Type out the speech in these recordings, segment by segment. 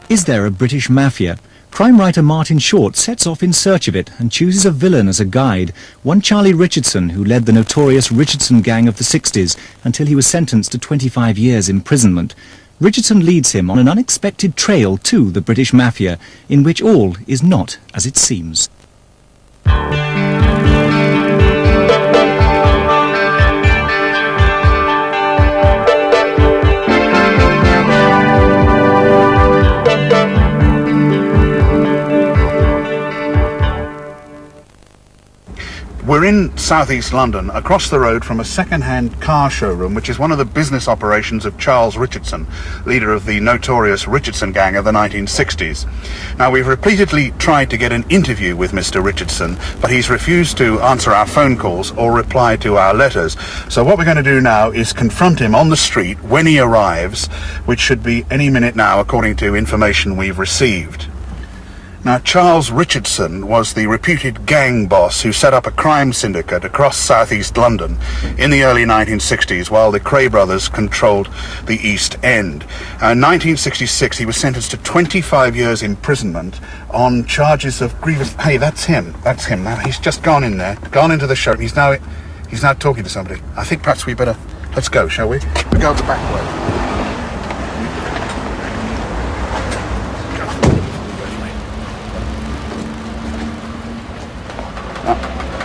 Is there a British Mafia? Crime writer Martin Short sets off in search of it and chooses a villain as a guide, one Charlie Richardson, who led the notorious Richardson gang of the 60s until he was sentenced to 25 years imprisonment. Richardson leads him on an unexpected trail to the British Mafia, in which all is not as it seems. We're in southeast London, across the road from a second-hand car showroom, which is one of the business operations of Charles Richardson, leader of the notorious Richardson gang of the 1960s. Now, we've repeatedly tried to get an interview with Mr. Richardson, but he's refused to answer our phone calls or reply to our letters. So what we're going to do now is confront him on the street when he arrives, which should be any minute now, according to information we've received. Now, Charles Richardson was the reputed gang boss who set up a crime syndicate across southeast London in the early 1960s while the Kray brothers controlled the East End. In 1966, he was sentenced to 25 years imprisonment on charges of grievous... Hey, that's him. That's him. Now, he's just gone in there, gone into the showroom. He's now talking to somebody. I think perhaps we better... Let's go, shall we? We'll go the back way.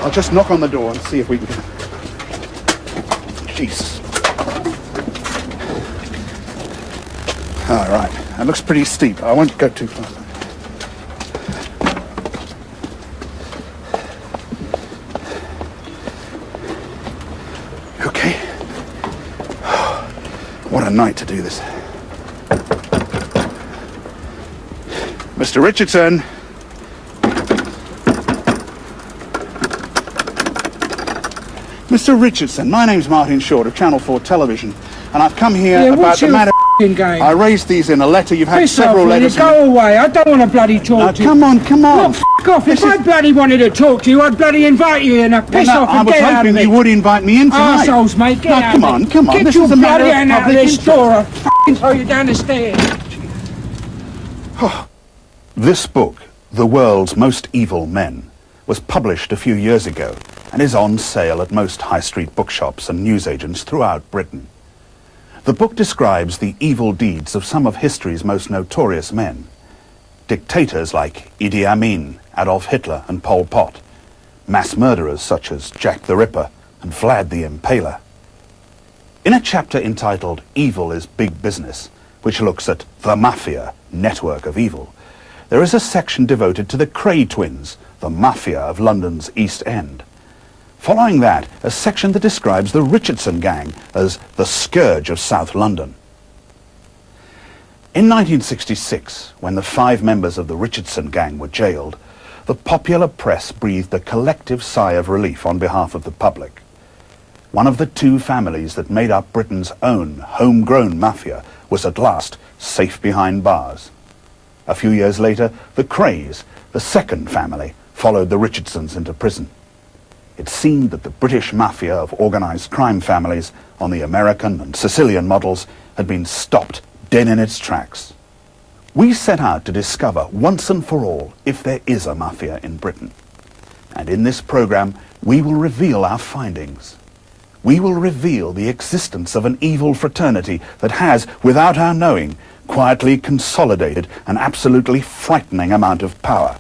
I'll just knock on the door and see if we can... Jesus. All right. That looks pretty steep. I won't go too far. Okay. What a night to do this. Mr. Richardson. Mr. Richardson, my name's Martin Short of Channel 4 Television, and I've come here about the matter... Game? I raised these in a letter. You've had several letters... Go away. I don't want to bloody talk to you. Come on. Look, f*** off. If I bloody wanted to talk to you, I'd bloody invite you in. Piss off and get out of it. I was hoping you would invite me in tonight. Arseholes, mate. Get out of it. Come on. Get your bloody hand out of this door. I'll f***ing throw you down the stairs. This book, The World's Most Evil Men, was published a few years ago and is on sale at most high street bookshops and newsagents throughout Britain. The book describes the evil deeds of some of history's most notorious men. Dictators like Idi Amin, Adolf Hitler and Pol Pot. Mass murderers such as Jack the Ripper and Vlad the Impaler. In a chapter entitled Evil is Big Business, which looks at the Mafia, network of evil, there is a section devoted to the Kray twins, the Mafia of London's East End. Following that, a section that describes the Richardson gang as the scourge of South London. In 1966, when the 5 members of the Richardson gang were jailed, the popular press breathed a collective sigh of relief on behalf of the public. One of the 2 families that made up Britain's own homegrown mafia was at last safe behind bars. A few years later, the Krays, the second family, followed the Richardsons into prison. It seemed that the British Mafia of organised crime families on the American and Sicilian models had been stopped dead in its tracks. We set out to discover once and for all if there is a mafia in Britain. And in this programme, we will reveal our findings. We will reveal the existence of an evil fraternity that has, without our knowing, quietly consolidated an absolutely frightening amount of power.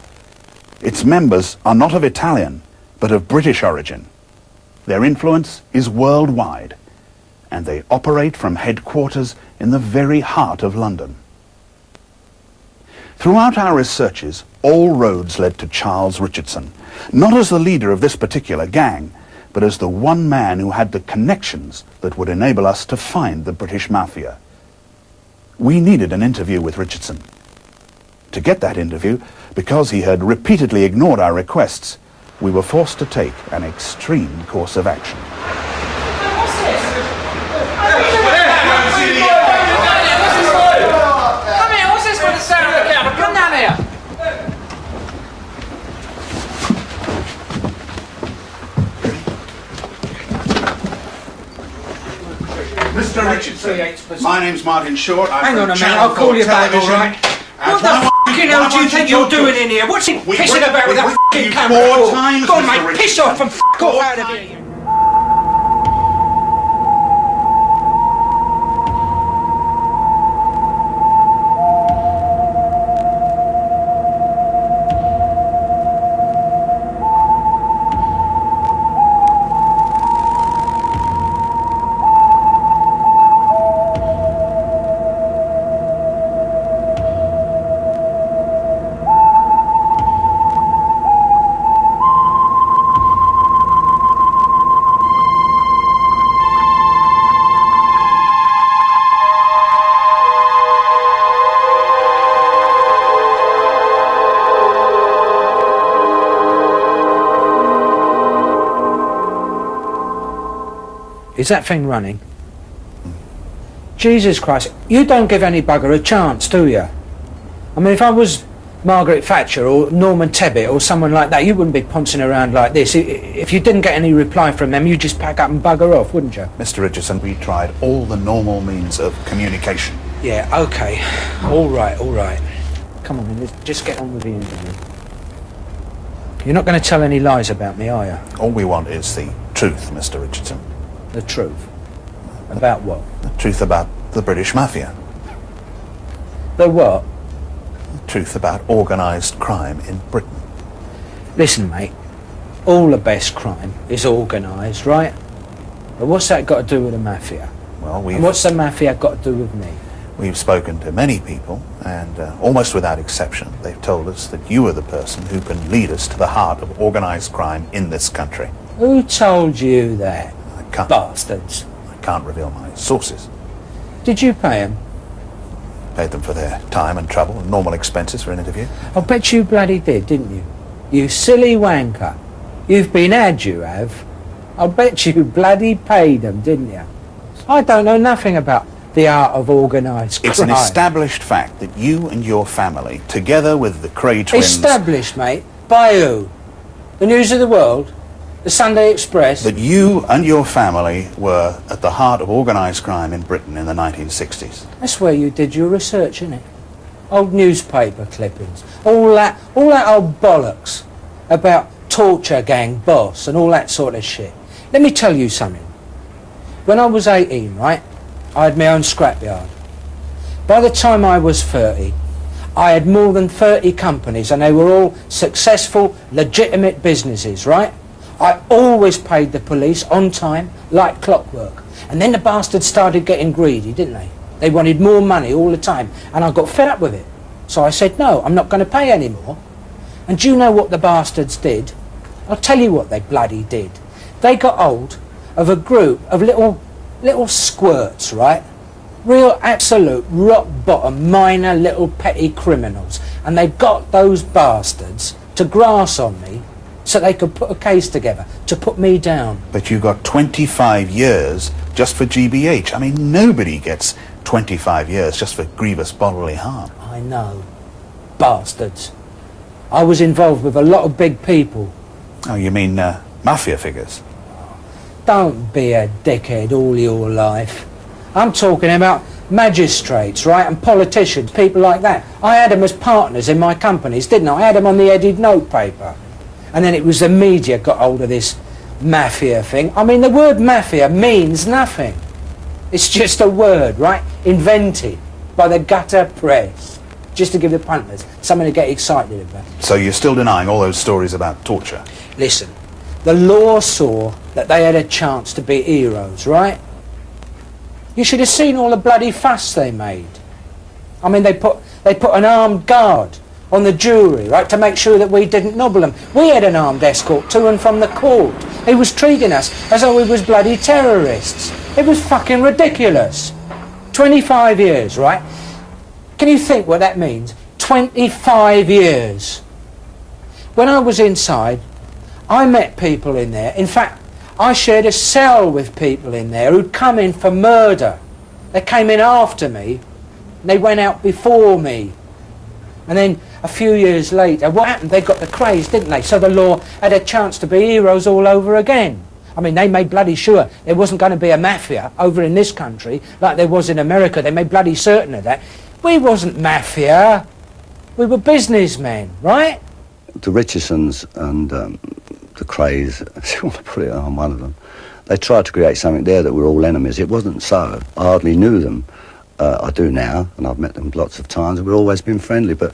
Its members are not of Italian, but of British origin. Their influence is worldwide, and they operate from headquarters in the very heart of London. Throughout our researches, all roads led to Charles Richardson, not as the leader of this particular gang, but as the one man who had the connections that would enable us to find the British Mafia. We needed an interview with Richardson. To get that interview, because he had repeatedly ignored our requests, we were forced to take an extreme course of action. What's this? Come here, what's this for the sound of the camera? Come down here. Mr. Richardson, my name's Martin Short. Hang on a minute, I'll call you back, all right? What the fucking hell do you think you're doing in here? What's he pissing about with that fucking camera? Go on, mate, piss off and fuck off out of here. Is that thing running? Jesus Christ, you don't give any bugger a chance, do you? I mean, if I was Margaret Thatcher or Norman Tebbit or someone like that, you wouldn't be pouncing around like this. If you didn't get any reply from them, you'd just pack up and bugger off, wouldn't you? Mr. Richardson, we tried all the normal means of communication. Yeah, OK. All right, all right. Come on, then, let's just get on with the interview. You're not going to tell any lies about me, are you? All we want is the truth, Mr. Richardson. The truth? About what? The truth about the British Mafia. The what? The truth about organised crime in Britain. Listen, mate, all the best crime is organised, right? But what's that got to do with the Mafia? Well, And what's the Mafia got to do with me? we've spoken to many people, and almost without exception, they've told us that you are the person who can lead us to the heart of organised crime in this country. Who told you that? I can't. Bastards. I can't reveal my sources. Did you pay them? Paid them for their time and trouble and normal expenses for an interview. I'll bet you bloody did, didn't you? You silly wanker. You've been had, you have. I'll bet you bloody paid them, didn't you? I don't know nothing about the art of organised crime. It's an established fact that you and your family, together with the Kray twins... Established, mate? By who? The News of the World? The Sunday Express? That you and your family were at the heart of organised crime in Britain in the 1960s. That's where you did your research, innit? Old newspaper clippings. All that old bollocks about torture gang boss and all that sort of shit. Let me tell you something. When I was 18, right, I had my own scrapyard. By the time I was 30, I had more than 30 companies and they were all successful, legitimate businesses, right? I always paid the police on time, like clockwork. And then the bastards started getting greedy, didn't they? They wanted more money all the time, and I got fed up with it. So I said, no, I'm not going to pay anymore. And do you know what the bastards did? I'll tell you what they bloody did. They got hold of a group of little squirts, right? Real absolute rock-bottom minor little petty criminals. And they got those bastards to grass on me so they could put a case together to put me down. But you got 25 years just for GBH. I mean, nobody gets 25 years just for grievous bodily harm. I know. Bastards. I was involved with a lot of big people. Oh, you mean mafia figures? Don't be a dickhead all your life. I'm talking about magistrates, right, and politicians, people like that. I had them as partners in my companies, didn't I? I had them on the headed notepaper. And then it was the media got hold of this mafia thing. I mean, the word mafia means nothing. It's just a word, right, invented by the gutter press, just to give the punters something to get excited about. So you're still denying all those stories about torture? Listen, the law saw that they had a chance to be heroes, right? You should have seen all the bloody fuss they made. I mean, they put an armed guard on the jury, right, to make sure that we didn't nobble them. We had an armed escort to and from the court. He was treating us as though we was bloody terrorists. It was fucking ridiculous. 25 years, right? Can you think what that means? 25 years. When I was inside, I met people in there. In fact, I shared a cell with people in there who'd come in for murder. They came in after me, and they went out before me. And then a few years later, what happened? They got the Krays, didn't they? So the law had a chance to be heroes all over again. I mean, they made bloody sure there wasn't going to be a mafia over in this country like there was in America. They made bloody certain of that. We wasn't mafia. We were businessmen, right? The Richardsons and the Krays, if you want to put it on one of them, they tried to create something there that we're all enemies. It wasn't so. I hardly knew them. I do now, and I've met them lots of times, and we've always been friendly, but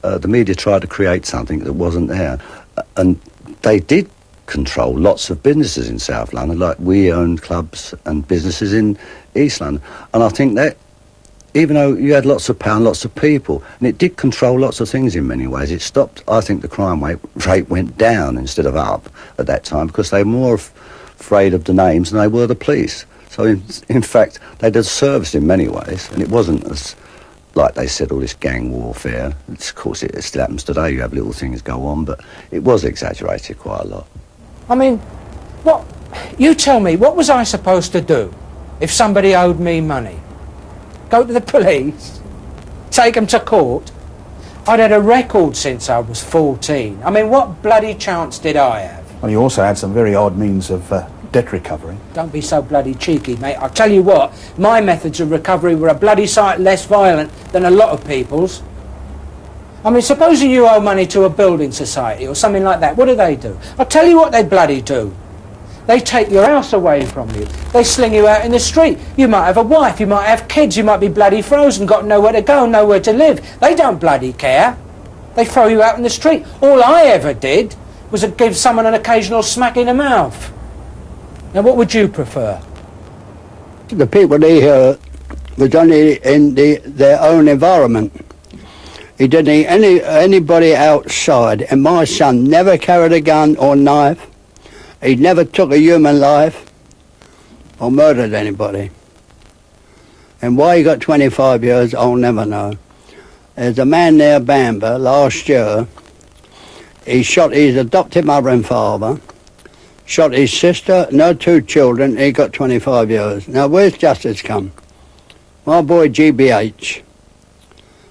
the media tried to create something that wasn't there. And they did control lots of businesses in South London, like we owned clubs and businesses in East London. And I think that, even though you had lots of power and lots of people, and it did control lots of things in many ways, it stopped, I think the crime rate went down instead of up at that time, because they were more afraid of the names than they were the police. So in fact, they did service in many ways, and it wasn't as, like they said, all this gang warfare. Of course, it still happens today. You have little things go on, but it was exaggerated quite a lot. I mean, you tell me, what was I supposed to do if somebody owed me money? Go to the police? Take them to court? I'd had a record since I was 14. I mean, what bloody chance did I have? Well, you also had some very odd means of debt recovery. Don't be so bloody cheeky, mate. I'll tell you what, my methods of recovery were a bloody sight less violent than a lot of people's. I mean, supposing you owe money to a building society or something like that, what do? I'll tell you what they bloody do. They take your house away from you. They sling you out in the street. You might have a wife, you might have kids, you might be bloody frozen, got nowhere to go, nowhere to live. They don't bloody care. They throw you out in the street. All I ever did was to give someone an occasional smack in the mouth. Now, what would you prefer? The people here was only in their own environment. He didn't need anybody outside, and my son never carried a gun or knife. He never took a human life or murdered anybody. And why he got 25 years, I'll never know. There's a man near Bamber last year. He shot his adopted mother and father, shot his sister, no 2 children, he got 25 years. Now, where's justice come? My boy GBH,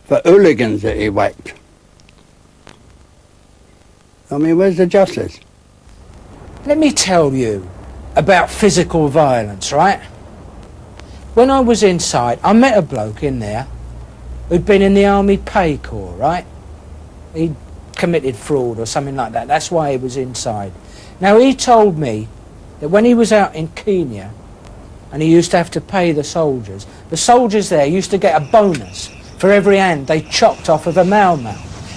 for hooligans that he whacked. I mean, where's the justice? Let me tell you about physical violence, right? When I was inside, I met a bloke in there who'd been in the Army Pay Corps, right? He'd committed fraud or something like that. That's why he was inside. Now, he told me that when he was out in Kenya and he used to have to pay the soldiers there used to get a bonus for every hand they chopped off of a Mau.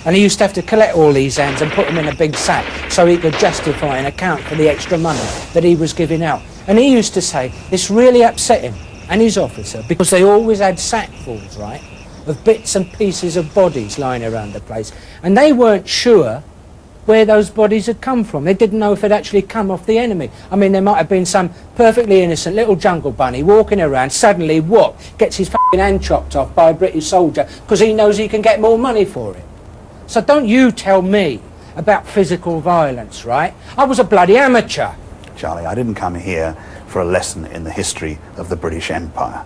And he used to have to collect all these hands and put them in a big sack so he could justify and account for the extra money that he was giving out. And he used to say this really upset him and his officer, because they always had sackfuls, right, of bits and pieces of bodies lying around the place. And they weren't sure where those bodies had come from. They didn't know if they'd actually come off the enemy. I mean, there might have been some perfectly innocent little jungle bunny walking around, suddenly, gets his fucking hand chopped off by a British soldier because he knows he can get more money for it. So don't you tell me about physical violence, right? I was a bloody amateur. Charlie, I didn't come here for a lesson in the history of the British Empire.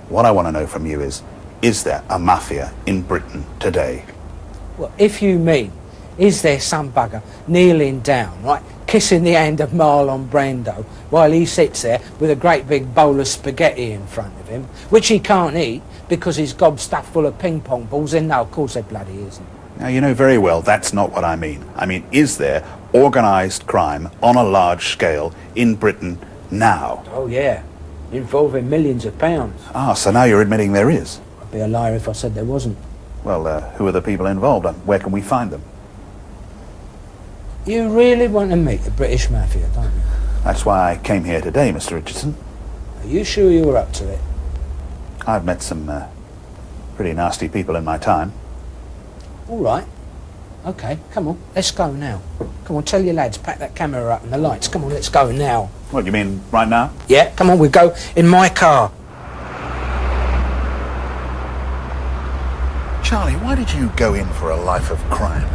What I want to know from you is there a mafia in Britain today? Well, if you mean, is there some bugger kneeling down, right, kissing the hand of Marlon Brando while he sits there with a great big bowl of spaghetti in front of him, which he can't eat because he's gob stuffed full of ping pong balls? Then no, of course there bloody isn't. Now, you know very well that's not what I mean. I mean, is there organised crime on a large scale in Britain now? Oh, yeah, involving millions of pounds. Ah, so now you're admitting there is? I'd be a liar if I said there wasn't. Well, who are the people involved and where can we find them? You really want to meet the British Mafia, don't you? That's why I came here today, Mr. Richardson. Are you sure you were up to it? I've met some pretty nasty people in my time. All right. OK, come on, let's go now. Come on, tell your lads, pack that camera up and the lights. Come on, let's go now. What, you mean right now? Yeah, come on, we'll go in my car. Charlie, why did you go in for a life of crime?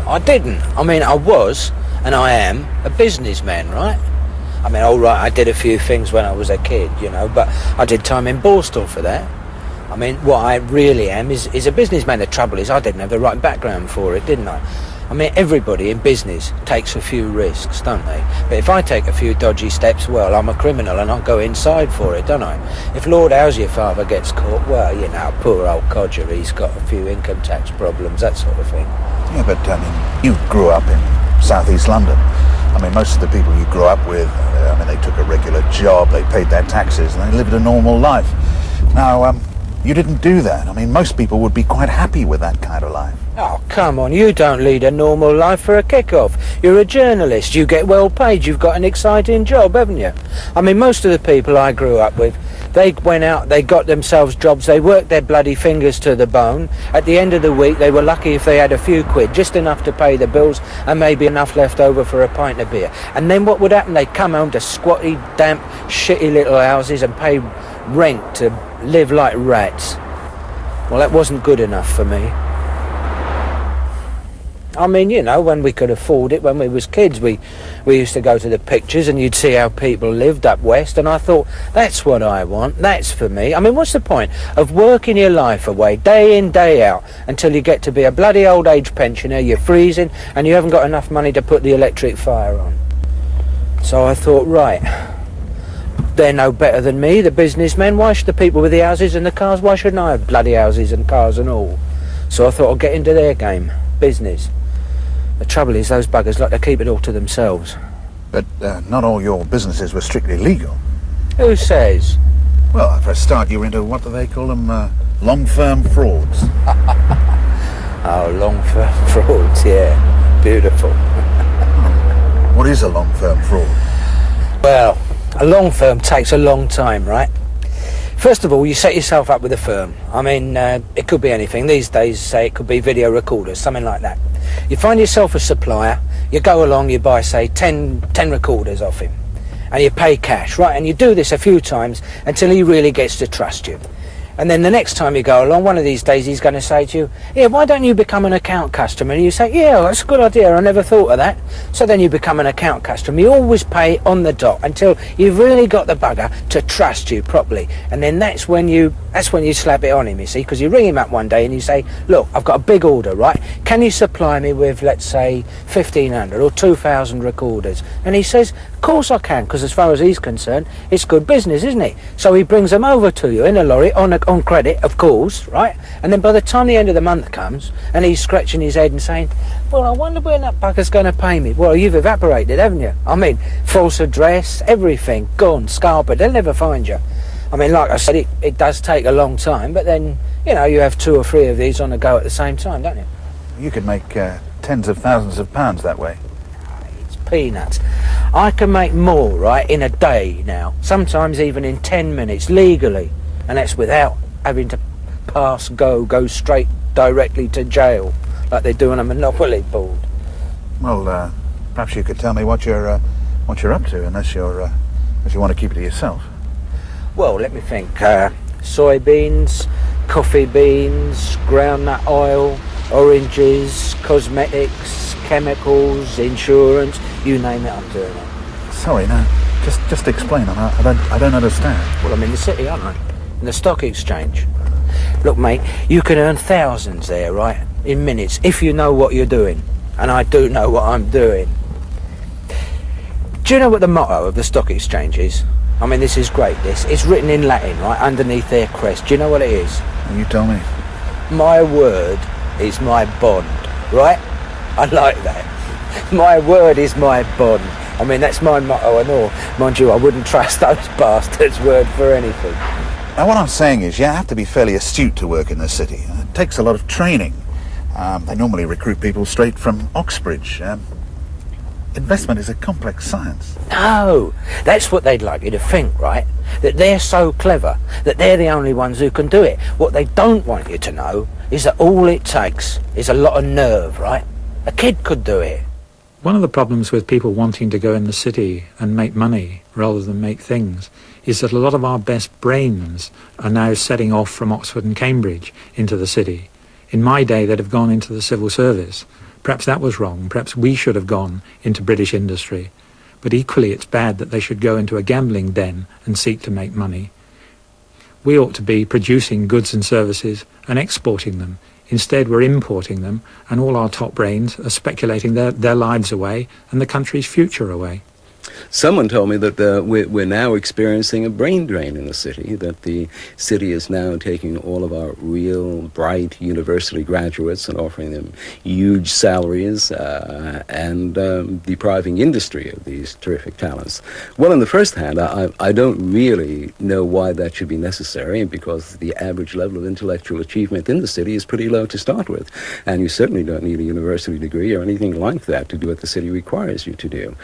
I didn't. I mean, I was, and I am, a businessman, right? I mean, all right, I did a few things when I was a kid, you know, but I did time in Borstal for that. I mean, what I really am is a businessman. The trouble is I didn't have the right background for it, didn't I? I mean, everybody in business takes a few risks, don't they? But if I take a few dodgy steps, well, I'm a criminal and I'll go inside for it, don't I? If Lord How's your father gets caught, well, you know, poor old codger, he's got a few income tax problems, that sort of thing. Yeah, but, I mean, you grew up in southeast London. I mean, most of the people you grew up with, I mean, they took a regular job, they paid their taxes, and they lived a normal life. Now, you didn't do that. I mean, most people would be quite happy with that kind of life. Oh, come on, you don't lead a normal life for a kick-off. You're a journalist, you get well paid, you've got an exciting job, haven't you? I mean, most of the people I grew up with, they went out, they got themselves jobs, they worked their bloody fingers to the bone. At the end of the week, they were lucky if they had a few quid, just enough to pay the bills and maybe enough left over for a pint of beer. And then what would happen? They'd come home to squatty, damp, shitty little houses and pay rent to live like rats. Well, that wasn't good enough for me. I mean, you know, when we could afford it, when we was kids, we used to go to the pictures and you'd see how people lived up west, and I thought, that's what I want, that's for me. I mean, what's the point of working your life away, day in, day out, until you get to be a bloody old age pensioner, you're freezing, and you haven't got enough money to put the electric fire on? So I thought, right, they're no better than me, the businessmen. Why should the people with the houses and the cars, why shouldn't I have bloody houses and cars and all? So I thought I'd get into their game, business. The trouble is, those buggers like to keep it all to themselves. But not all your businesses were strictly legal. Who says? Well, for a start, you were into, what do they call them, long-firm frauds. Oh, long-firm frauds, yeah. Beautiful. What is a long-firm fraud? Well, a long firm takes a long time, right? First of all, you set yourself up with a firm. I mean, it could be anything. These days, say, it could be video recorders, something like that. You find yourself a supplier, you go along, you buy, say, 10 recorders off him, and you pay cash, right? And you do this a few times until he really gets to trust you. And then the next time you go along, one of these days he's going to say to you, yeah, why don't you become an account customer? And you say, yeah, that's a good idea, I never thought of that. So then you become an account customer. You always pay on the dot until you've really got the bugger to trust you properly. And then that's when you slap it on him, you see, because you ring him up one day and you say, look, I've got a big order, right? Can you supply me with, let's say, 1,500 or 2,000 recorders? And he says, of course I can, because as far as he's concerned, it's good business, isn't it? So he brings them over to you in a lorry on credit, of course, right? And then by the time the end of the month comes and he's scratching his head and saying, well, I wonder when that bugger's going to pay me. Well, you've evaporated, haven't you? I mean, false address, everything, gone, scarpered, they'll never find you. I mean, like I said, it does take a long time, but then, you know, you have 2 or 3 of these on the go at the same time, don't you? You could make tens of thousands of pounds that way. It's peanuts. I can make more, right, in a day now, sometimes even in 10 minutes, legally, and that's without having to go straight directly to jail, like they do on a Monopoly board. Well, perhaps you could tell me what you're up to, unless you want to keep it to yourself. Well, let me think. Soybeans, coffee beans, groundnut oil, oranges, cosmetics, chemicals, insurance, you name it, I'm doing it. Sorry, no, just explain. I don't understand. Well, I'm in the city, aren't I? In the stock exchange. Look, mate, you can earn thousands there, right, in minutes, if you know what you're doing. And I do know what I'm doing. Do you know what the motto of the stock exchange is? I mean, this is great, this. It's written in Latin, right, underneath their crest. Do you know what it is? You tell me. My word is my bond, right? I like that. My word is my bond. I mean, that's my motto and all. Mind you, I wouldn't trust those bastards' word for anything. Now, what I'm saying is you have to be fairly astute to work in the city. It takes a lot of training. They normally recruit people straight from Oxbridge. Investment is a complex science. No, that's what they'd like you to think, right? That they're so clever, that they're the only ones who can do it. What they don't want you to know is that all it takes is a lot of nerve, right? A kid could do it. One of the problems with people wanting to go in the city and make money rather than make things is that a lot of our best brains are now setting off from Oxford and Cambridge into the city. In my day, they'd have gone into the civil service. Perhaps that was wrong. Perhaps we should have gone into British industry. But equally, it's bad that they should go into a gambling den and seek to make money. We ought to be producing goods and services and exporting them. Instead, we're importing them, and all our top brains are speculating their lives away and the country's future away. Someone told me that we're now experiencing a brain drain in the city, that the city is now taking all of our real bright university graduates and offering them huge salaries and depriving industry of these terrific talents. Well, on the first hand, I don't really know why that should be necessary, because the average level of intellectual achievement in the city is pretty low to start with, and you certainly don't need a university degree or anything like that to do what the city requires you to do.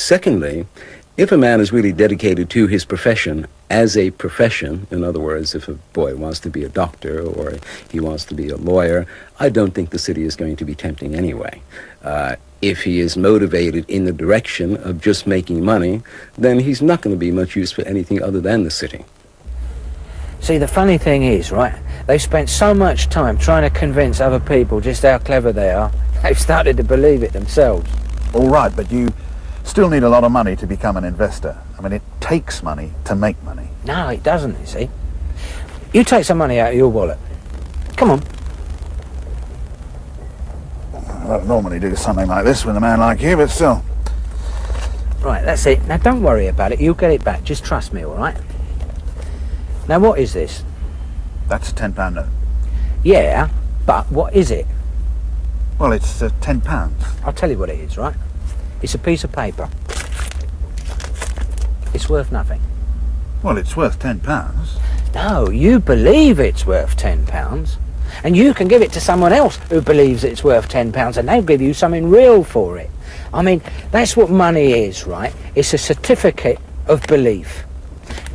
Secondly, if a man is really dedicated to his profession as a profession, in other words, if a boy wants to be a doctor or he wants to be a lawyer, I don't think the city is going to be tempting anyway. If he is motivated in the direction of just making money, then he's not going to be much use for anything other than the city. See, the funny thing is, right, they've spent so much time trying to convince other people just how clever they are, they've started to believe it themselves. All right, but you still need a lot of money to become an investor. I mean, it takes money to make money. No, it doesn't, you see. You take some money out of your wallet. Come on. I don't normally do something like this with a man like you, but still. Right, that's it. Now, don't worry about it. You'll get it back. Just trust me, all right? Now, what is this? That's a £10 note. Yeah, but what is it? Well, it's £10. I'll tell you what it is, right? It's a piece of paper. It's worth nothing. Well, it's worth £10. No, you believe it's worth £10, and you can give it to someone else who believes it's worth £10, and they'll give you something real for it. I mean, that's what money is, right? It's a certificate of belief.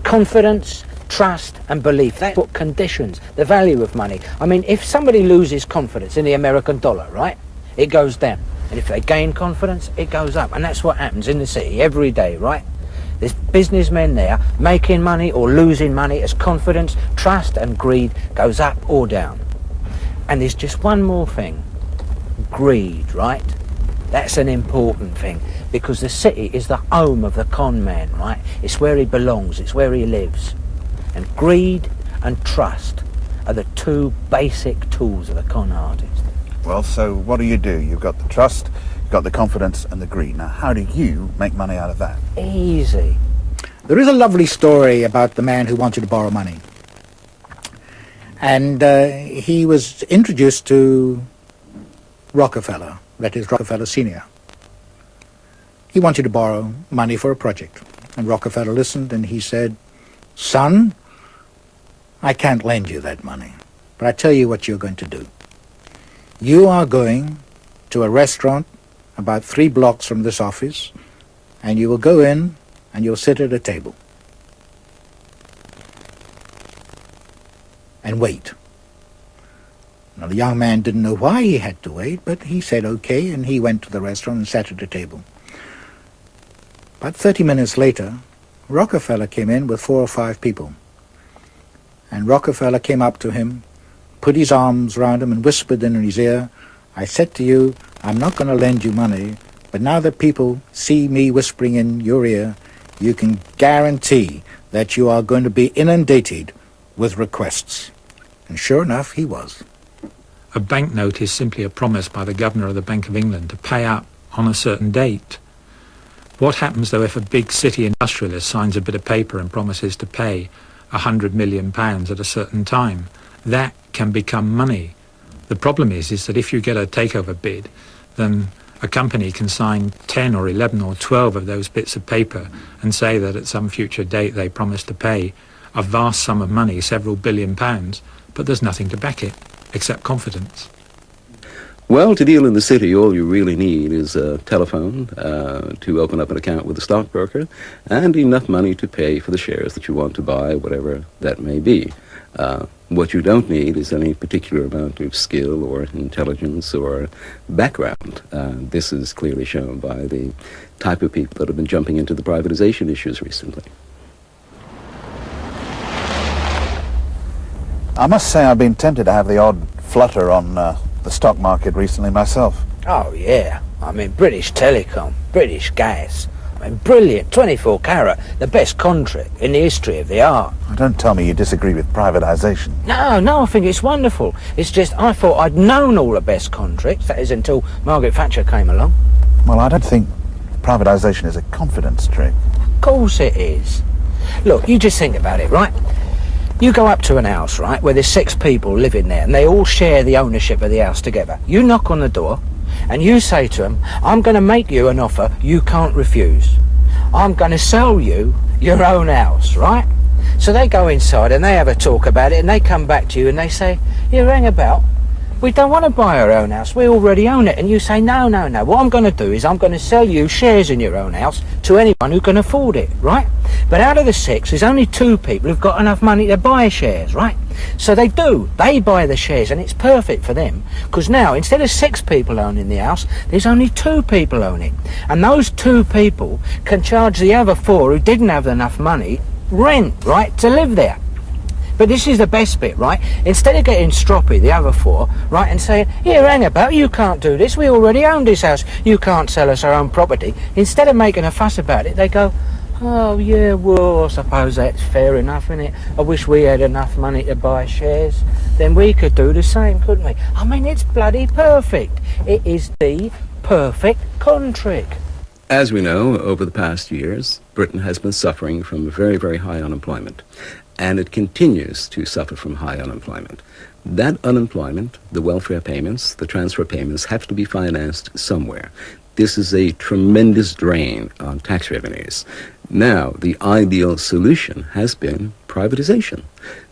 Confidence, trust and belief, that's what conditions the value of money. I mean, if somebody loses confidence in the American dollar, right, it goes down. And if they gain confidence, it goes up. And that's what happens in the city every day, right? There's businessmen there making money or losing money as confidence, trust and greed goes up or down. And there's just one more thing. Greed, right? That's an important thing, because the city is the home of the con man, right? It's where he belongs, it's where he lives. And greed and trust are the two basic tools of the con artist. Well, so what do? You've got the trust, you've got the confidence and the greed. Now, how do you make money out of that? Easy. There is a lovely story about the man who wanted to borrow money. And he was introduced to Rockefeller, that is Rockefeller Sr. He wanted to borrow money for a project. And Rockefeller listened and he said, "Son, I can't lend you that money, but I tell you what you're going to do. You are going to a restaurant about 3 blocks from this office, and you will go in and you'll sit at a table and wait." Now, the young man didn't know why he had to wait, but he said okay, and he went to the restaurant and sat at the table. About 30 minutes later, Rockefeller came in with 4 or 5 people. And Rockefeller came up to him, put his arms round him and whispered in his ear, "I said to you, I'm not going to lend you money, but now that people see me whispering in your ear, you can guarantee that you are going to be inundated with requests." And sure enough, he was. A banknote is simply a promise by the Governor of the Bank of England to pay up on a certain date. What happens, though, if a big city industrialist signs a bit of paper and promises to pay £100 million at a certain time? That can become money. The problem is that if you get a takeover bid, then a company can sign 10 or 11 or 12 of those bits of paper and say that at some future date they promise to pay a vast sum of money, several £billion, but there's nothing to back it except confidence. Well, to deal in the city, all you really need is a telephone to open up an account with a stockbroker and enough money to pay for the shares that you want to buy, whatever that may be. What you don't need is any particular amount of skill or intelligence or background. This is clearly shown by the type of people that have been jumping into the privatization issues recently. I must say I've been tempted to have the odd flutter on the stock market recently myself. Oh, yeah. I mean, British Telecom, British Gas, I mean, brilliant, 24 carat, the best contract in the history of the art. Don't tell me you disagree with privatisation. No, I think it's wonderful. It's just, I thought I'd known all the best contracts, that is until Margaret Thatcher came along. Well, I don't think privatisation is a confidence trick. Of course it is. Look, you just think about it, right? You go up to an house, right, where there's 6 people living there, and they all share the ownership of the house together. You knock on the door, and you say to them, I'm going to make you an offer you can't refuse. I'm going to sell you your own house, right? So they go inside, and they have a talk about it, and they come back to you, and they say, you hang about. We don't want to buy our own house, we already own it. And you say, no, what I'm going to do is I'm going to sell you shares in your own house to anyone who can afford it, right? But out of the 6, there's only 2 people who've got enough money to buy shares, right? So they buy the shares, and it's perfect for them, because now, instead of 6 people owning the house, there's only 2 people owning it. And those 2 people can charge the other 4 who didn't have enough money rent, right, to live there. But this is the best bit, right? Instead of getting stroppy, the other 4, right, and saying, here, hang about, you can't do this, we already own this house, you can't sell us our own property. Instead of making a fuss about it, they go, oh, yeah, well, I suppose that's fair enough, innit? I wish we had enough money to buy shares. Then we could do the same, couldn't we? I mean, it's bloody perfect. It is the perfect contract. As we know, over the past years, Britain has been suffering from very, very high unemployment. And it continues to suffer from high unemployment. That unemployment, the welfare payments, the transfer payments, have to be financed somewhere. This is a tremendous drain on tax revenues. Now, the ideal solution has been privatization.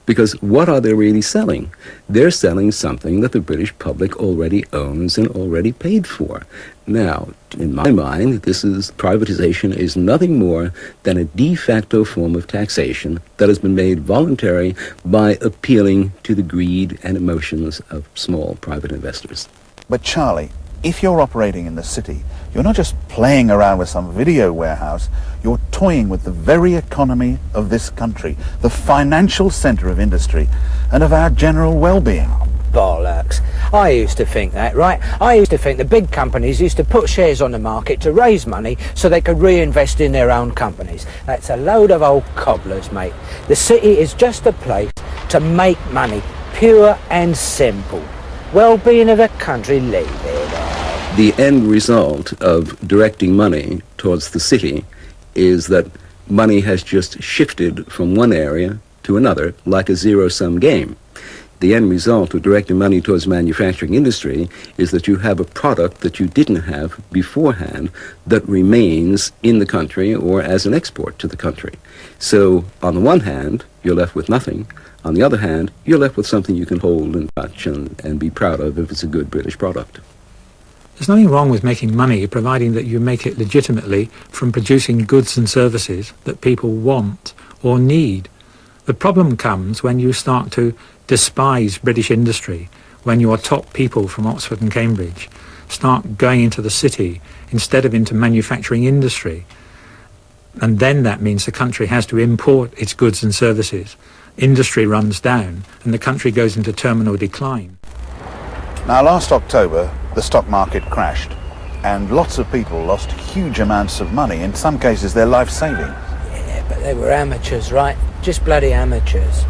Because what are they really selling? They're selling something that the British public already owns and already paid for. Now, in my mind, privatization is nothing more than a de facto form of taxation that has been made voluntary by appealing to the greed and emotions of small private investors. But Charlie, if you're operating in the city, you're not just playing around with some video warehouse, you're toying with the very economy of this country, the financial centre of industry, and of our general well-being. Bollocks. I used to think that, right? I used to think the big companies used to put shares on the market to raise money so they could reinvest in their own companies. That's a load of old cobblers, mate. The city is just a place to make money, pure and simple. Well-being of the country, leave it. The end result of directing money towards the city is that money has just shifted from one area to another like a zero-sum game. The end result of directing money towards manufacturing industry is that you have a product that you didn't have beforehand that remains in the country or as an export to the country. So on the one hand, you're left with nothing. On the other hand, you're left with something you can hold and touch and be proud of if it's a good British product. There's nothing wrong with making money, providing that you make it legitimately from producing goods and services that people want or need. The problem comes when you start to despise British industry, when your top people from Oxford and Cambridge start going into the city instead of into manufacturing industry. And then that means the country has to import its goods and services. Industry runs down and the country goes into terminal decline. Now, last October, the stock market crashed, and lots of people lost huge amounts of money, in some cases their life savings. Yeah, but they were amateurs, right? Just bloody amateurs.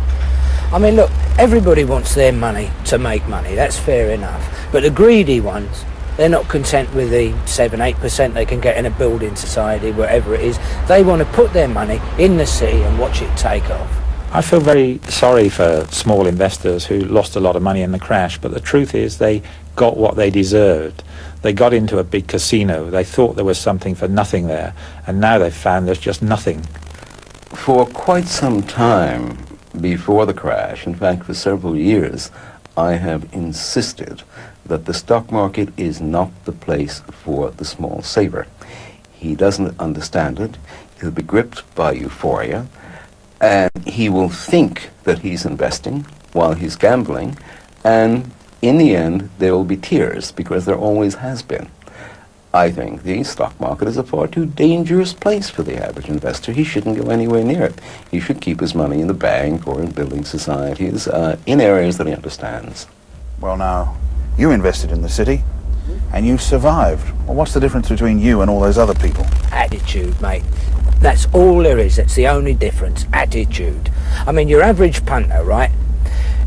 I mean, look, everybody wants their money to make money, that's fair enough. But the greedy ones, they're not content with the 7-8% they can get in a building society, wherever it is. They want to put their money in the city and watch it take off. I feel very sorry for small investors who lost a lot of money in the crash, but the truth is they got what they deserved. They got into a big casino, they thought there was something for nothing there, and now they've found there's just nothing. For quite some time before the crash, in fact for several years, I have insisted that the stock market is not the place for the small saver. He doesn't understand it, he'll be gripped by euphoria, and he will think that he's investing while he's gambling, and in the end there will be tears, because there always has been. I think the stock market is a far too dangerous place for the average investor. He shouldn't go anywhere near it. He should keep his money in the bank or in building societies, in areas that he understands. Well, now, you invested in the city. and you survived. Well, what's the difference between you and all those other people? Attitude, mate. That's all there is. That's the only difference. Attitude. I mean, your average punter, right?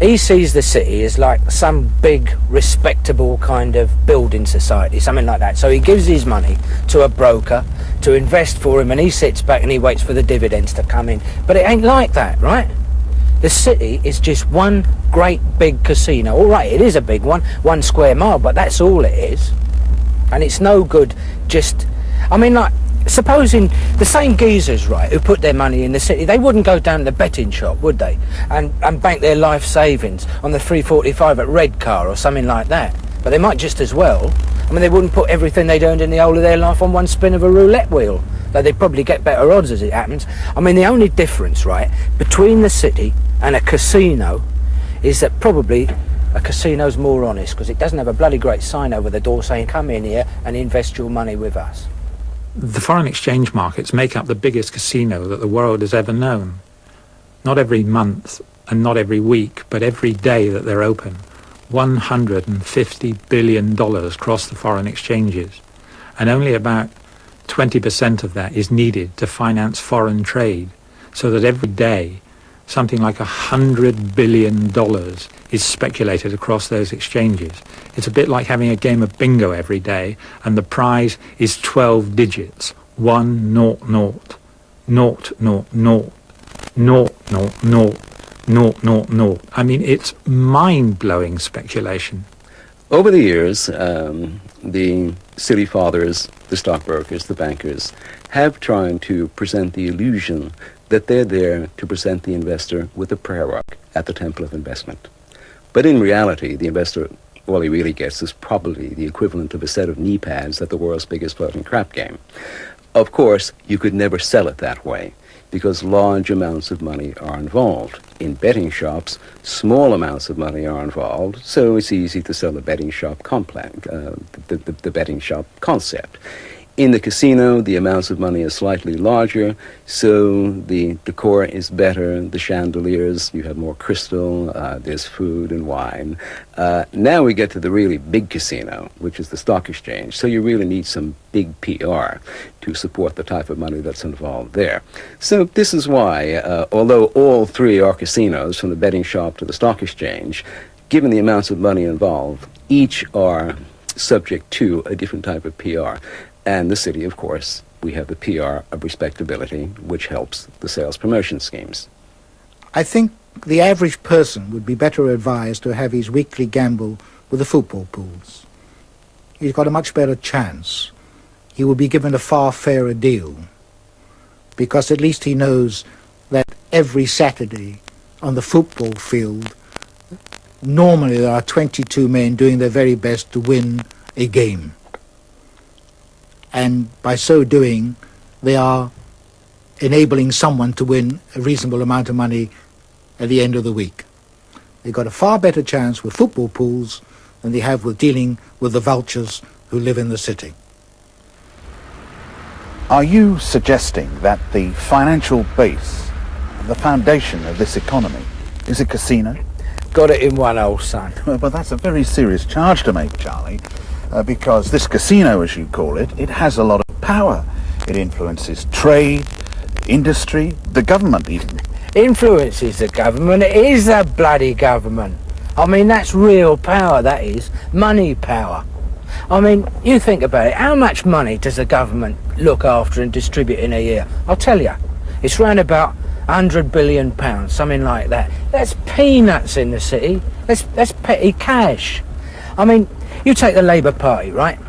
He sees the city as like some big, respectable kind of building society, something like that. So he gives his money to a broker to invest for him, and he sits back and he waits for the dividends to come in. But it ain't like that, right? The city is just one great big casino. All right, it is a big one, 1 square mile, but that's all it is. And it's no good just... I mean, like, supposing the same geezers, right, who put their money in the city, they wouldn't go down to the betting shop, would they? And bank their life savings on the 345 at Redcar or something like that. But they might just as well. I mean, they wouldn't put everything they'd earned in the whole of their life on one spin of a roulette wheel. Though they'd probably get better odds as it happens. I mean, the only difference, right, between the city and a casino is that probably a casino's more honest, because it doesn't have a bloody great sign over the door saying, come in here and invest your money with us. The foreign exchange markets make up the biggest casino that the world has ever known. Not every month and not every week, but every day that they're open. $150 billion cross the foreign exchanges, and only about 20% of that is needed to finance foreign trade, so that every day something like $100 billion is speculated across those exchanges. It's a bit like having a game of bingo every day, and the prize is 12 digits. 1 0 0 0 0 0 0 0 0 0 0. I mean, it's mind-blowing speculation. Over the years, the city fathers, the stockbrokers, the bankers, have tried to present the illusion that they're there to present the investor with a prayer rug at the temple of investment. But in reality, the investor, all he really gets is probably the equivalent of a set of knee pads at the world's biggest floating crap game. Of course, you could never sell it that way, because large amounts of money are involved. In betting shops, small amounts of money are involved, so it's easy to sell the betting shop complex, the betting shop concept. In the casino, the amounts of money are slightly larger, so the decor is better, the chandeliers, you have more crystal, there's food and wine. Now we get to the really big casino, which is the stock exchange, so you really need some big PR to support the type of money that's involved there. So this is why, although all three are casinos, from the betting shop to the stock exchange, given the amounts of money involved, each are subject to a different type of PR. And the city, of course, we have the PR of respectability, which helps the sales promotion schemes. I think the average person would be better advised to have his weekly gamble with the football pools. He's got a much better chance. He will be given a far fairer deal, because at least he knows that every Saturday on the football field, normally there are 22 men doing their very best to win a game. And by so doing, they are enabling someone to win a reasonable amount of money at the end of the week. They've got a far better chance with football pools than they have with dealing with the vultures who live in the city. Are you suggesting that the financial base, the foundation of this economy, is a casino? Got it in one, old son. Well, but that's a very serious charge to make, Charlie. Because this casino, as you call it, it has a lot of power. It influences trade, industry, the government even. Influences the government? It is the bloody government. I mean, that's real power, that is. Money power. I mean, you think about it. How much money does the government look after and distribute in a year? I'll tell you. It's round about £100 billion, something like that. That's peanuts in the city. That's petty cash. I mean, you take the Labour Party, right?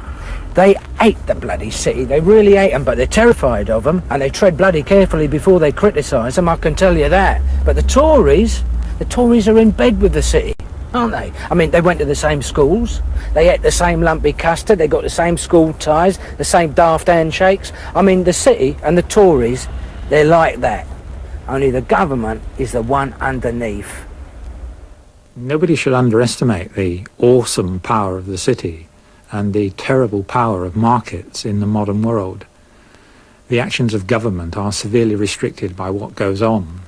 They hate the bloody city. They really hate them, but they're terrified of them, and they tread bloody carefully before they criticise them, I can tell you that. But the Tories are in bed with the city, aren't they? I mean, they went to the same schools, they ate the same lumpy custard, they got the same school ties, the same daft handshakes. I mean, the city and the Tories, they're like that. Only the government is the one underneath. Nobody should underestimate the awesome power of the city and the terrible power of markets in the modern world. The actions of government are severely restricted by what goes on.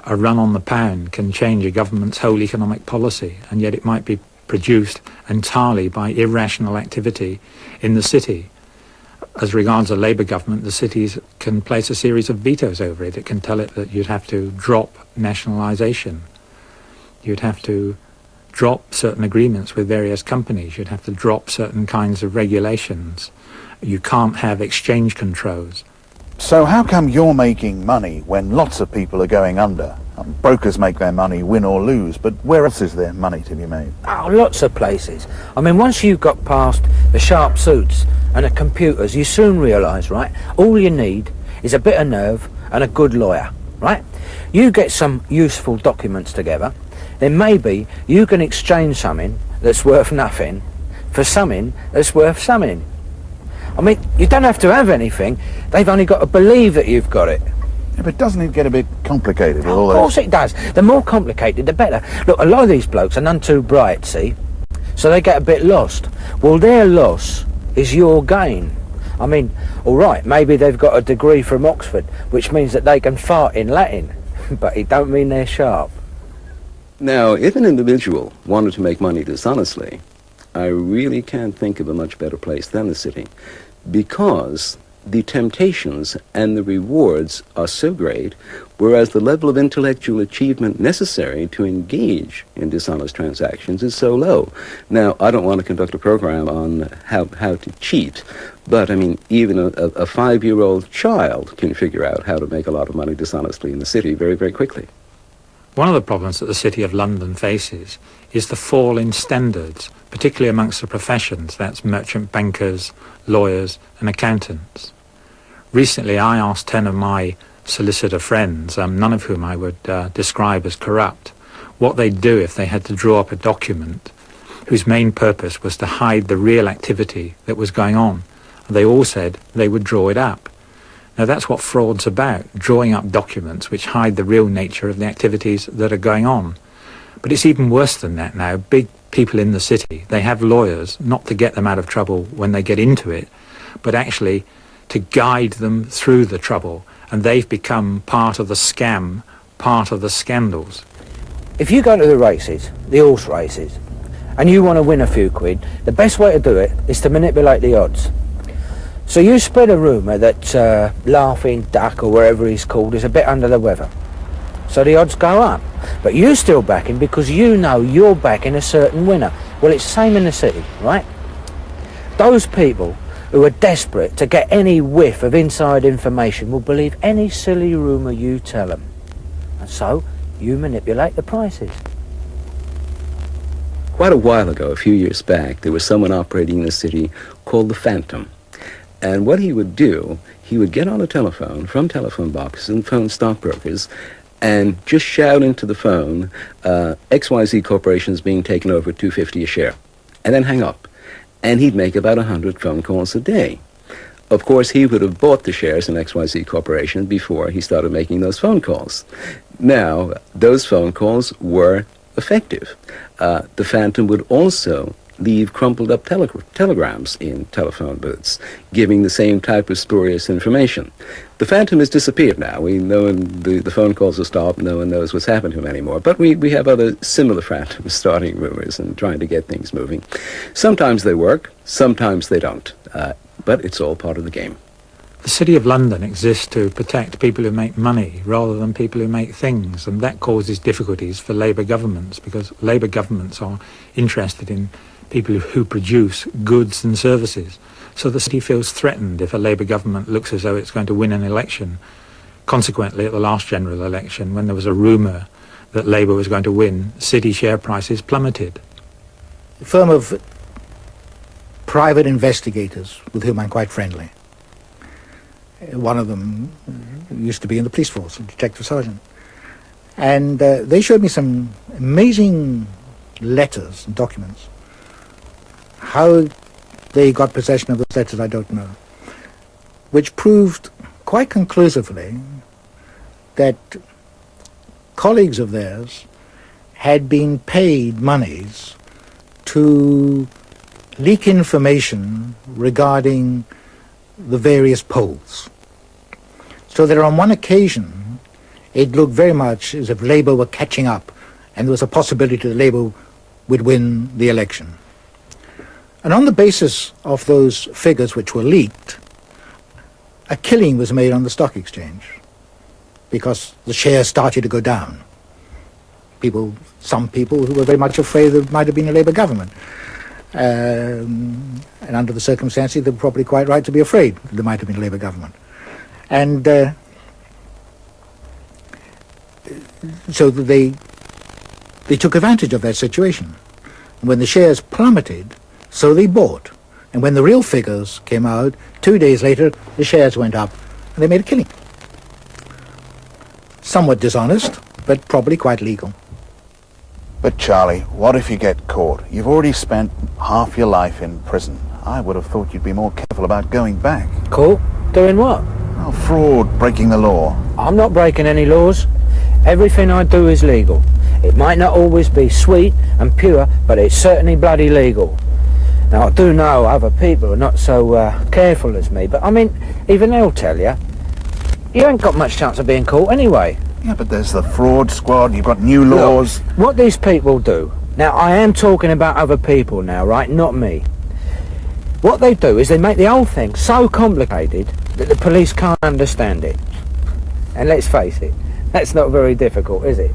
A run on the pound can change a government's whole economic policy, and yet it might be produced entirely by irrational activity in the city. As regards a Labour government, the cities can place a series of vetoes over it. It can tell it that you'd have to drop nationalisation. You'd have to drop certain agreements with various companies. You'd have to drop certain kinds of regulations. You can't have exchange controls. So how come you're making money when lots of people are going under? Brokers make their money, win or lose, but where else is there money to be made? Oh, lots of places. I mean, once you've got past the sharp suits and the computers, you soon realise, right, all you need is a bit of nerve and a good lawyer, right? You get some useful documents together, then maybe you can exchange something that's worth nothing for something that's worth something. I mean, you don't have to have anything, they've only got to believe that you've got it. Yeah, but doesn't it get a bit complicated with all Of course it does. The more complicated, the better. Look, a lot of these blokes are none too bright, see? So they get a bit lost. Well, their loss is your gain. I mean, all right, maybe they've got a degree from Oxford, which means that they can fart in Latin, but it don't mean they're sharp. Now, if an individual wanted to make money dishonestly, I really can't think of a much better place than the city, because the temptations and the rewards are so great, whereas the level of intellectual achievement necessary to engage in dishonest transactions is so low. Now, I don't want to conduct a program on how to cheat, but, I mean, even a 5-year-old child can figure out how to make a lot of money dishonestly in the city very, very quickly. One of the problems that the City of London faces is the fall in standards, particularly amongst the professions, that's merchant bankers, lawyers and accountants. Recently I asked 10 of my solicitor friends, none of whom I would describe as corrupt, what they'd do if they had to draw up a document whose main purpose was to hide the real activity that was going on. They all said they would draw it up. Now that's what fraud's about, drawing up documents which hide the real nature of the activities that are going on. But it's even worse than that now. Big people in the city, they have lawyers, not to get them out of trouble when they get into it, but actually to guide them through the trouble. And they've become part of the scam, part of the scandals. If you go to the races, the horse races, and you want to win a few quid, the best way to do it is to manipulate the odds. So you spread a rumour that Laughing Duck, or wherever he's called, is a bit under the weather. So the odds go up. But you still back him because you know you're backing a certain winner. Well, it's the same in the city, right? Those people who are desperate to get any whiff of inside information will believe any silly rumour you tell them. And so you manipulate the prices. Quite a while ago, a few years back, there was someone operating in the city called the Phantom. And what he would do, he would get on a telephone from telephone boxes and phone stockbrokers and just shout into the phone, XYZ Corporation is being taken over at $2.50 a share, and then hang up. And he'd make about 100 phone calls a day. Of course, he would have bought the shares in XYZ Corporation before he started making those phone calls. Now, those phone calls were effective. The Phantom would also leave crumpled up telegrams in telephone booths, giving the same type of spurious information. The Phantom has disappeared now. We know the phone calls have stopped. No one knows what's happened to him anymore. But we have other similar Phantoms starting rumors and trying to get things moving. Sometimes they work, sometimes they don't. But it's all part of the game. The City of London exists to protect people who make money rather than people who make things, and that causes difficulties for Labour governments, because Labour governments are interested in people who produce goods and services. So the city feels threatened if a Labour government looks as though it's going to win an election. Consequently, at the last general election, when there was a rumour that Labour was going to win, city share prices plummeted. A firm of private investigators with whom I'm quite friendly. One of them used to be in the police force, a detective sergeant. And they showed me some amazing letters and documents. How they got possession of those letters, I don't know, which proved quite conclusively that colleagues of theirs had been paid monies to leak information regarding the various polls. So that on one occasion, it looked very much as if Labour were catching up, and there was a possibility that Labour would win the election. And on the basis of those figures which were leaked, a killing was made on the stock exchange because the shares started to go down. Some people who were very much afraid there might have been a Labour government. And under the circumstances, they were probably quite right to be afraid that there might have been a Labour government. And so they took advantage of that situation. And when the shares plummeted, so they bought. And when the real figures came out, 2 days later, the shares went up and they made a killing. Somewhat dishonest, but probably quite legal. But Charlie, what if you get caught? You've already spent half your life in prison. I would have thought you'd be more careful about going back. Caught? Doing what? Oh, fraud, breaking the law. I'm not breaking any laws. Everything I do is legal. It might not always be sweet and pure, but it's certainly bloody legal. Now, I do know other people are not so careful as me, but I mean, even they'll tell you, you ain't got much chance of being caught anyway. Yeah, but there's the fraud squad, you've got new laws. Look, what these people do, now I am talking about other people now, right, not me. What they do is they make the whole thing so complicated that the police can't understand it. And let's face it, that's not very difficult, is it?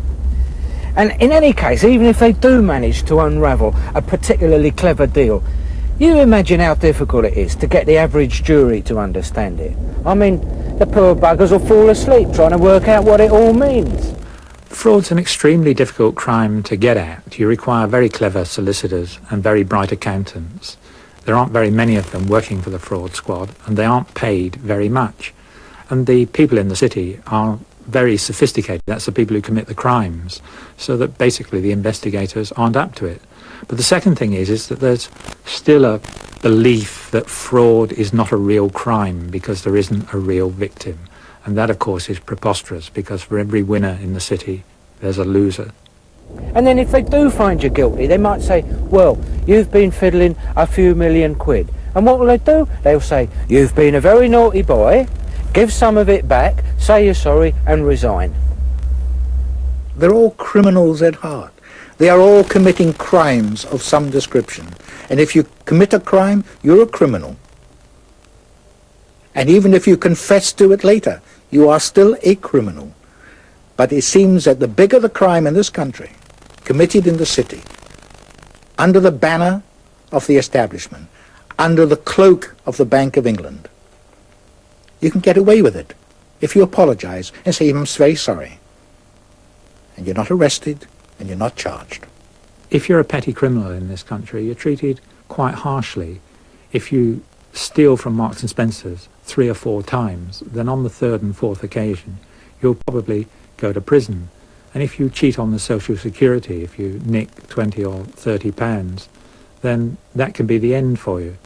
And in any case, even if they do manage to unravel a particularly clever deal, you imagine how difficult it is to get the average jury to understand it. I mean, the poor buggers will fall asleep trying to work out what it all means. Fraud's an extremely difficult crime to get at. You require very clever solicitors and very bright accountants. There aren't very many of them working for the fraud squad, and they aren't paid very much. And the people in the city are very sophisticated. That's the people who commit the crimes, so that basically the investigators aren't up to it. But the second thing is that there's still a belief that fraud is not a real crime because there isn't a real victim. And that, of course, is preposterous, because for every winner in the city, there's a loser. And then if they do find you guilty, they might say, well, you've been fiddling a few million quid. And what will they do? They'll say, you've been a very naughty boy, give some of it back, say you're sorry, and resign. They're all criminals at heart. They are all committing crimes of some description. And if you commit a crime, you're a criminal. And even if you confess to it later, you are still a criminal. But it seems that the bigger the crime in this country, committed in the city, under the banner of the establishment, under the cloak of the Bank of England, you can get away with it if you apologize and say, I'm very sorry. And you're not arrested, and you're not charged. If you're a petty criminal in this country, you're treated quite harshly. If you steal from Marks and Spencer's 3 or 4 times, then on the 3rd and 4th occasion, you'll probably go to prison. And if you cheat on the Social Security, if you nick 20 or 30 pounds, then that can be the end for you.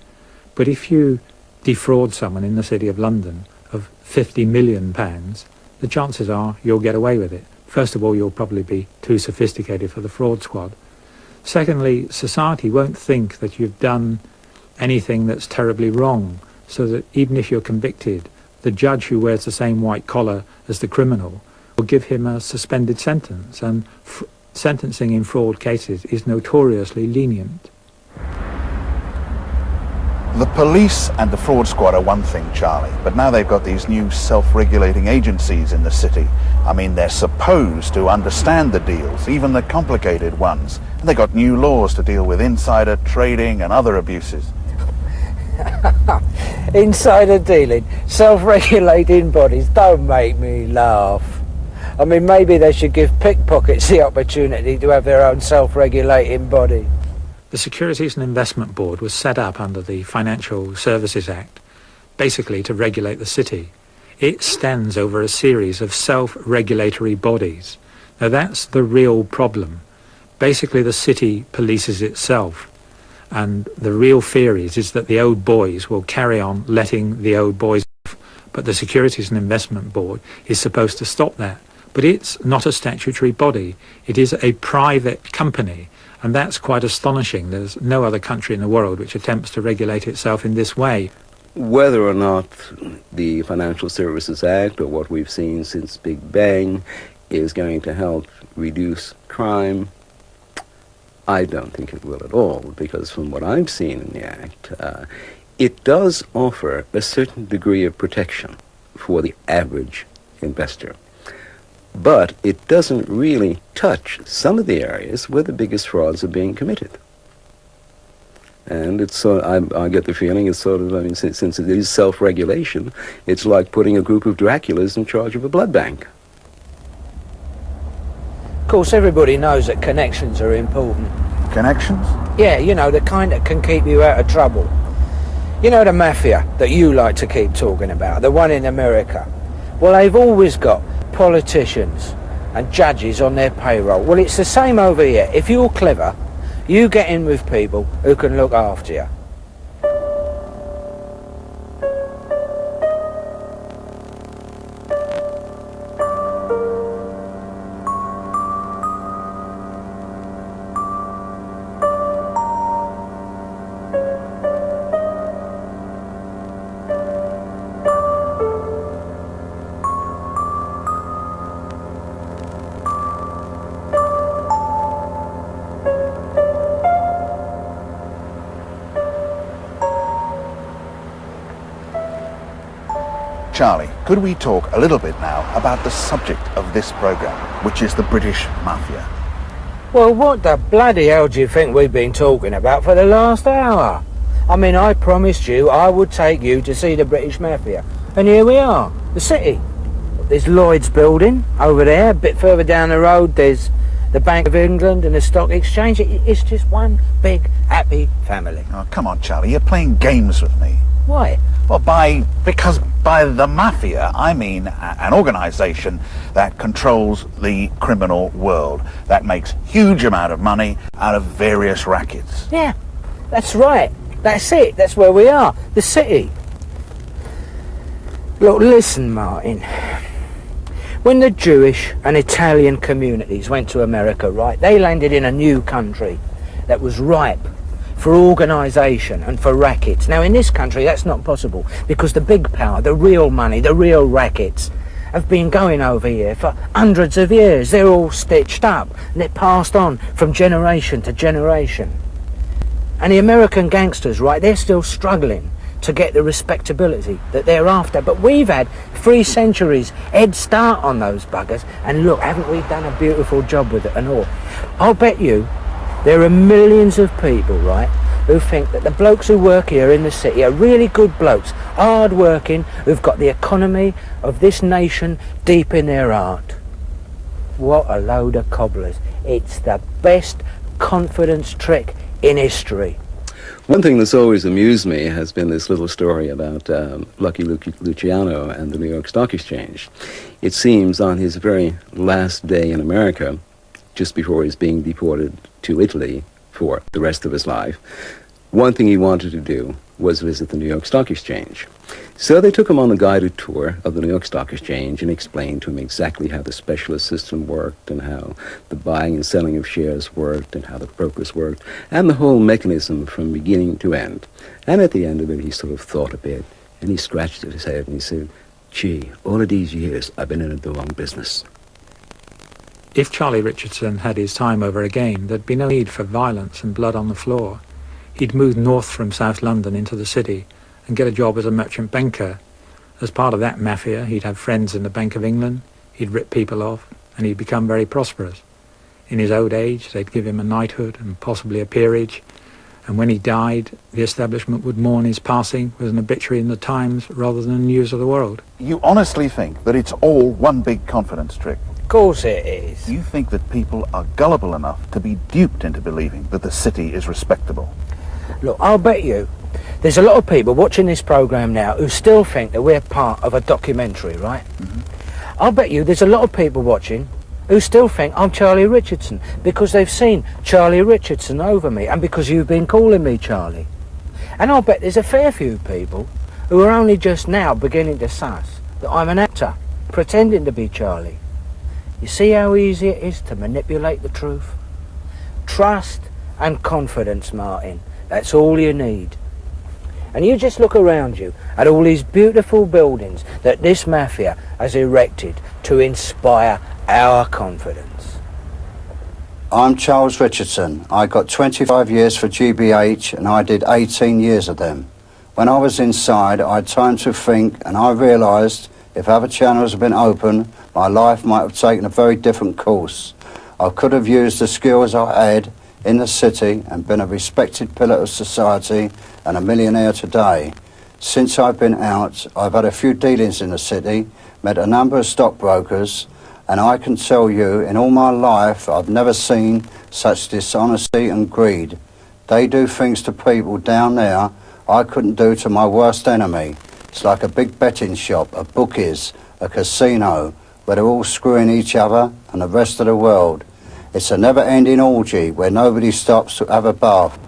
But if you defraud someone in the City of London of £50 million, the chances are you'll get away with it. First of all, you'll probably be too sophisticated for the fraud squad. Secondly, society won't think that you've done anything that's terribly wrong, so that even if you're convicted, the judge who wears the same white collar as the criminal will give him a suspended sentence, and sentencing in fraud cases is notoriously lenient. The police and the fraud squad are one thing, Charlie, but now they've got these new self-regulating agencies in the city. I mean, they're supposed to understand the deals, even the complicated ones. And they've got new laws to deal with insider trading and other abuses. Insider dealing, self-regulating bodies, don't make me laugh. I mean, maybe they should give pickpockets the opportunity to have their own self-regulating body. The Securities and Investment Board was set up under the Financial Services Act, basically to regulate the city. It stands over a series of self-regulatory bodies. Now that's the real problem. Basically the city polices itself, and the real fear is that the old boys will carry on letting the old boys off, but the Securities and Investment Board is supposed to stop that. But it's not a statutory body, it is a private company. And that's quite astonishing. There's no other country in the world which attempts to regulate itself in this way. Whether or not the Financial Services Act, or what we've seen since Big Bang, is going to help reduce crime, I don't think it will at all, because from what I've seen in the Act, it does offer a certain degree of protection for the average investor. But it doesn't really touch some of the areas where the biggest frauds are being committed. And it's I get the feeling it's sort of, I mean, since it is self-regulation, it's like putting a group of Draculas in charge of a blood bank. Of course, everybody knows that connections are important. Connections? Yeah, you know, the kind that can keep you out of trouble. You know, the mafia that you like to keep talking about, the one in America. Well, they've always got politicians and judges on their payroll. Well, it's the same over here. If you're clever, you get in with people who can look after you. Charlie, could we talk a little bit now about the subject of this programme, which is the British Mafia? Well, what the bloody hell do you think we've been talking about for the last hour? I mean, I promised you I would take you to see the British Mafia. And here we are, the city. There's Lloyd's building over there. A bit further down the road, there's the Bank of England and the Stock Exchange. It's just one big, happy family. Oh, come on, Charlie, you're playing games with me. Why? Well, because by the Mafia, I mean an organisation that controls the criminal world, that makes huge amount of money out of various rackets. Yeah, that's right. That's it. That's where we are. The city. Look, listen, Martin. When the Jewish and Italian communities went to America, right, they landed in a new country that was ripe for organisation and for rackets. Now, in this country, that's not possible, because the big power, the real money, the real rackets, have been going over here for hundreds of years. They're all stitched up, and they're passed on from generation to generation. And the American gangsters, right, they're still struggling to get the respectability that they're after. But we've had 3 centuries head start on those buggers, and look, haven't we done a beautiful job with it and all? I'll bet you there are millions of people, right, who think that the blokes who work here in the city are really good blokes, hard-working, who've got the economy of this nation deep in their heart. What a load of cobblers. It's the best confidence trick in history. One thing that's always amused me has been this little story about Lucky Luciano and the New York Stock Exchange. It seems on his very last day in America, just before he's being deported to Italy for the rest of his life, one thing he wanted to do was visit the New York Stock Exchange. So they took him on a guided tour of the New York Stock Exchange and explained to him exactly how the specialist system worked and how the buying and selling of shares worked and how the brokers worked and the whole mechanism from beginning to end. And at the end of it, he sort of thought a bit and he scratched his head and he said, "Gee, all of these years I've been in the wrong business." If Charlie Richardson had his time over again, there'd be no need for violence and blood on the floor. He'd move north from South London into the city and get a job as a merchant banker. As part of that mafia, he'd have friends in the Bank of England, he'd rip people off, and he'd become very prosperous. In his old age, they'd give him a knighthood and possibly a peerage, and when he died, the establishment would mourn his passing with an obituary in the Times rather than the News of the World. You honestly think that it's all one big confidence trick? Of course it is. You think that people are gullible enough to be duped into believing that the city is respectable? Look, I'll bet you there's a lot of people watching this programme now who still think that we're part of a documentary, right? Mm-hmm. I'll bet you there's a lot of people watching who still think I'm Charlie Richardson because they've seen Charlie Richardson over me and because you've been calling me Charlie. And I'll bet there's a fair few people who are only just now beginning to suss that I'm an actor pretending to be Charlie. You see how easy it is to manipulate the truth? Trust and confidence, Martin. That's all you need. And you just look around you at all these beautiful buildings that this mafia has erected to inspire our confidence. I'm Charles Richardson. I got 25 years for GBH and I did 18 years of them. When I was inside, I had time to think, and I realised if other channels had been open, my life might have taken a very different course. I could have used the skills I had in the city and been a respected pillar of society and a millionaire today. Since I've been out, I've had a few dealings in the city, met a number of stockbrokers, and I can tell you, in all my life, I've never seen such dishonesty and greed. They do things to people down there I couldn't do to my worst enemy. It's like a big betting shop, a bookies, a casino, where they're all screwing each other and the rest of the world. It's a never-ending orgy where nobody stops to have a bath.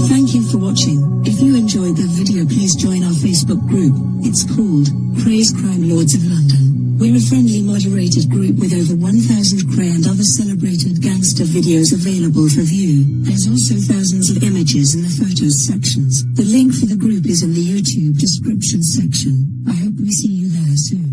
Thank you for watching. If you enjoyed the video, please join our Facebook group. It's called Krays Crime Lords of London. We're a friendly moderated group with over 1,000 Kray and other celebrated gangster videos available for view. There's also thousands of images in the photos sections. The link for the group is in the YouTube description section. I hope we see you there soon.